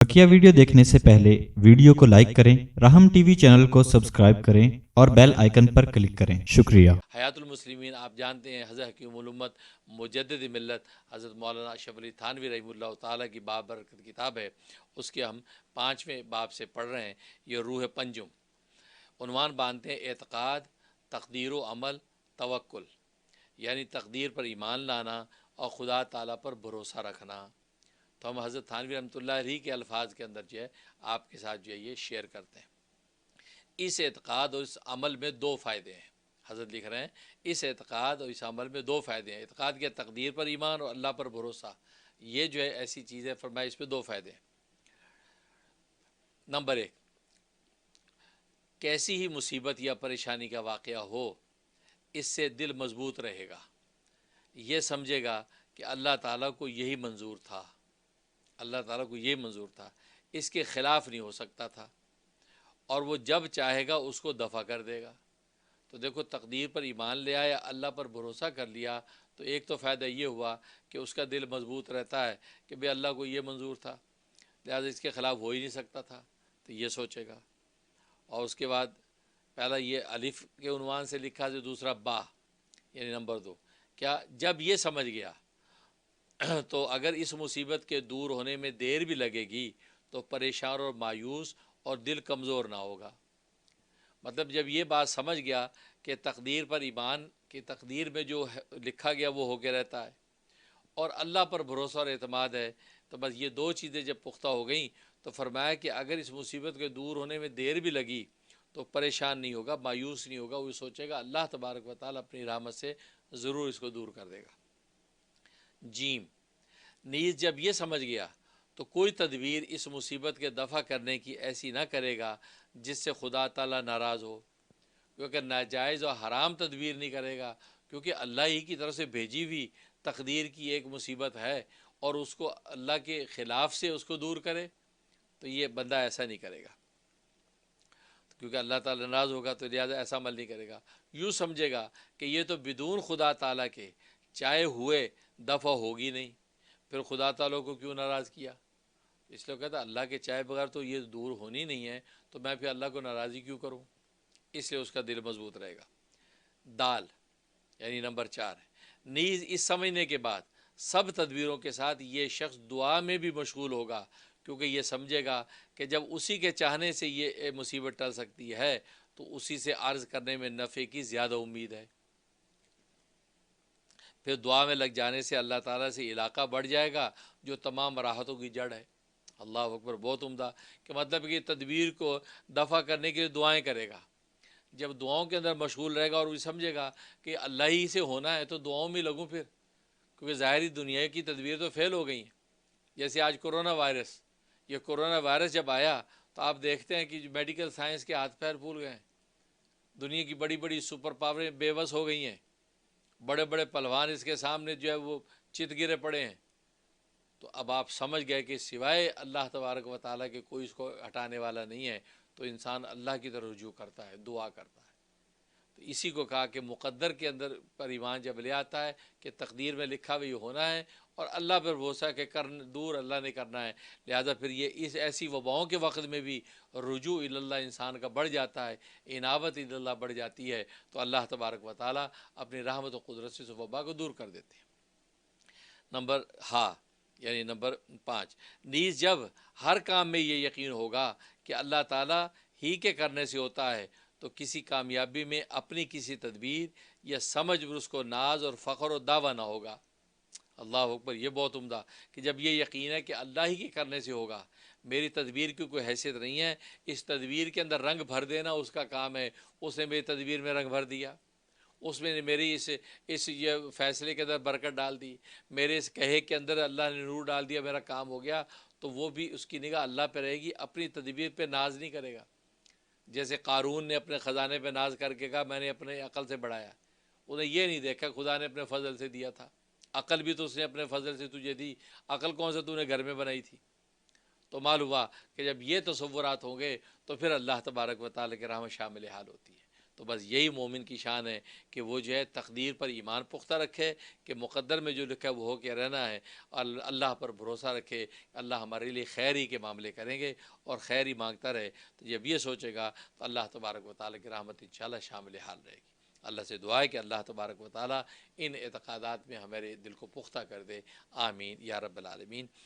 बकिया video देखने से पहले वीडियो को लाइक करें, राहम टीवी चैनल को सब्सक्राइब करें और बेल आइकन पर क्लिक करें। शुक्रिया। हयातुल मुस्लिमीन आप जानते हैं हज़रत हकीमुल उम्मत मुजद्दिद मिल्लत हज़रत मौलाना अशरफ अली थानवी रहमतुल्लाह ताला की बाबरकत किताब है, उसके हम 5वें बाब से पढ़ रहे हैं। ये रूह पंजुम उन्वान बांधते हैं एतक़ाद तक़दीर व अमल तवक्कुल, यानी तकदीर पर ईमान लाना और खुदा ताला पर भरोसा रखना। तो हम हज़रत थानवी रहमतुल्लाह अलैह के अल्फाज के अंदर जो है आपके साथ जो है ये शेयर करते हैं। इस एतक़ाद और इस अमल में दो फ़ायदे हैं। हज़रत लिख रहे हैं इस एतक़ाद और इस अमल में दो फ़ायदे हैं। एतक़ाद के तकदीर पर ईमान और अल्लाह पर भरोसा, ये जो है ऐसी चीज़ है, फरमाया इस पर दो फ़ायदे हैं। नंबर एक, कैसी ही मुसीबत या परेशानी का वाक़या हो, इससे दिल मजबूत रहेगा, ये समझेगा कि अल्लाह ताला को यही मंजूर था, अल्लाह ताला को यही मंजूर था, इसके ख़िलाफ़ नहीं हो सकता था और वो जब चाहेगा उसको दफ़ा कर देगा। तो देखो, तकदीर पर ईमान ले आया, अल्लाह पर भरोसा कर लिया, तो एक तो फ़ायदा ये हुआ कि उसका दिल मजबूत रहता है कि भाई अल्लाह को ये मंजूर था, लिहाजा इसके ख़िलाफ़ हो ही नहीं सकता था, तो ये सोचेगा। और उसके बाद पहला ये अलिफ के उन्वान से लिखा, जो दूसरा बा, यानी नंबर दो, क्या जब ये समझ गया तो अगर इस मुसीबत के दूर होने में देर भी लगेगी तो परेशान और मायूस और दिल कमज़ोर ना होगा। मतलब जब ये बात समझ गया कि तकदीर पर ईमान, की तकदीर में जो लिखा गया वो होके रहता है और अल्लाह पर भरोसा और एतमाद है, तो बस ये दो चीज़ें जब पुख्ता हो गई तो फरमाया कि अगर इस मुसीबत के दूर होने में देर भी लगी तो परेशान नहीं होगा, मायूस नहीं होगा, वो सोचेगा अल्लाह तबारक व तआला अपनी रहमत से ज़रूर इसको दूर कर देगा। जीम, नीज़ जब ये समझ गया तो कोई तदबीर इस मुसीबत के दफ़ा करने की ऐसी ना करेगा जिससे खुदा ताला नाराज़ हो, क्योंकि नाजायज़ और हराम तदबीर नहीं करेगा, क्योंकि अल्लाह ही की तरफ से भेजी हुई तकदीर की एक मुसीबत है और उसको अल्लाह के ख़िलाफ़ से उसको दूर करे, तो ये बंदा ऐसा नहीं करेगा, क्योंकि अल्लाह ताला नाराज़ होगा, तो लिहाजा ऐसा अमल नहीं करेगा। यूँ समझेगा कि ये तो बिदून खुदा ताला के चाहे हुए दफ़ा होगी नहीं, फिर खुदा ताला को क्यों नाराज़ किया। इसलिए कहता अल्लाह के चाहे बगैर तो ये दूर होनी नहीं है, तो मैं फिर अल्लाह को नाराज़ी क्यों करूँ, इसलिए उसका दिल मजबूत रहेगा। दाल, यानी नंबर 4 है, नीज़ इस समझने के बाद सब तदबीरों के साथ ये शख्स दुआ में भी मशगूल होगा, क्योंकि ये समझेगा कि जब उसी के चाहने से ये मुसीबत टल सकती है तो उसी से अर्ज़ करने में नफ़े की ज़्यादा उम्मीद है। फिर दुआ में लग जाने से अल्लाह ताला से इलाका बढ़ जाएगा, जो तमाम राहतों की जड़ है। अल्लाह अकबर, बहुत उम्दा, कि मतलब कि तदबीर को दफ़ा करने के लिए दुआएं करेगा। जब दुआओं के अंदर मशगूल रहेगा और वो समझेगा कि अल्लाह ही से होना है, तो दुआओं में लगूँ फिर, क्योंकि ज़ाहिरी दुनिया की तदबीर तो फ़ेल हो गई हैं। जैसे आज कोरोना वायरस, ये कोरोना वायरस जब आया तो आप देखते हैं कि मेडिकल साइंस के हाथ पैर फूल गए, दुनिया की बड़ी बड़ी सुपर पावरें बेबस हो गई हैं, बड़े बड़े पहलवान इसके सामने जो है वो चित गिरे पड़े हैं। तो अब आप समझ गए कि सिवाय अल्लाह तबारक व ताला के कोई इसको हटाने वाला नहीं है, तो इंसान अल्लाह की तरफ रुजू करता है, दुआ करता है। तो इसी को कहा कि मुक़द्दर के अंदर पर ईमान जब ले आता है कि तकदीर में लिखा हुआ होना है और अल्लाह पर भरोसा के कर दूर अल्लाह ने करना है, लिहाजा फिर ये इस ऐसी वबाओं के वक्त में भी रुजू इल्लल्लाह इंसान का बढ़ जाता है, इनाबत इल्लल्लाह बढ़ जाती है, तो अल्लाह तबारक व ताला अपनी रहमत व कुदरत से वबा को दूर कर देते हैं। नंबर यानी नंबर 5, नीज़ जब हर काम में ये यकीन होगा कि अल्लाह ताला ही के करने से होता है, तो किसी कामयाबी में अपनी किसी तदबीर या समझ पर उसको नाज और फ़ख्र और दावा ना होगा। अल्लाह अकबर, ये बहुत उम्दा, कि जब ये यकीन है कि अल्लाह ही के करने से होगा, मेरी तदबीर की कोई हैसियत नहीं है, इस तदबीर के अंदर रंग भर देना उसका काम है, उसने मेरी तदबीर में रंग भर दिया, उसमें मेरी इस ये फ़ैसले के अंदर बरकत डाल दी, मेरे इस कहे के अंदर अल्लाह ने नूर डाल दिया, मेरा काम हो गया, तो वो भी उसकी निगाह अल्लाह पे रहेगी, अपनी तदबीर पे नाज नहीं करेगा। जैसे कारून ने अपने ख़जाने पे नाज करके कहा मैंने अपने अकल से बढ़ाया, उन्हें ये नहीं देखा खुदा ने अपने फजल से दिया था, अकल भी तो उसने अपने फजल से तुझे दी, अकल कौन सा तूने घर में बनाई थी। तो मालूम हुआ कि जब ये तसव्वुरात होंगे तो फिर अल्लाह तबारक व तआला की रहमत शामिल हाल होती है। تو بس یہی مومن کی شان ہے کہ وہ جو ہے تقدیر پر ایمان پختہ رکھے کہ مقدر میں جو لکھا ہے وہ ہو کے رہنا ہے، اور اللہ پر بھروسہ رکھے، اللہ ہمارے لیے خیر ہی کے معاملے کریں گے اور خیر ہی مانگتا رہے۔ تو جب یہ سوچے گا تو اللہ تبارک و تعالیٰ کی رحمت انشاءاللہ شامل حال رہے گی۔ اللہ سے دعا ہے کہ اللہ تبارک و تعالیٰ ان اعتقادات میں ہمارے دل کو پختہ کر دے، آمین یا رب العالمین۔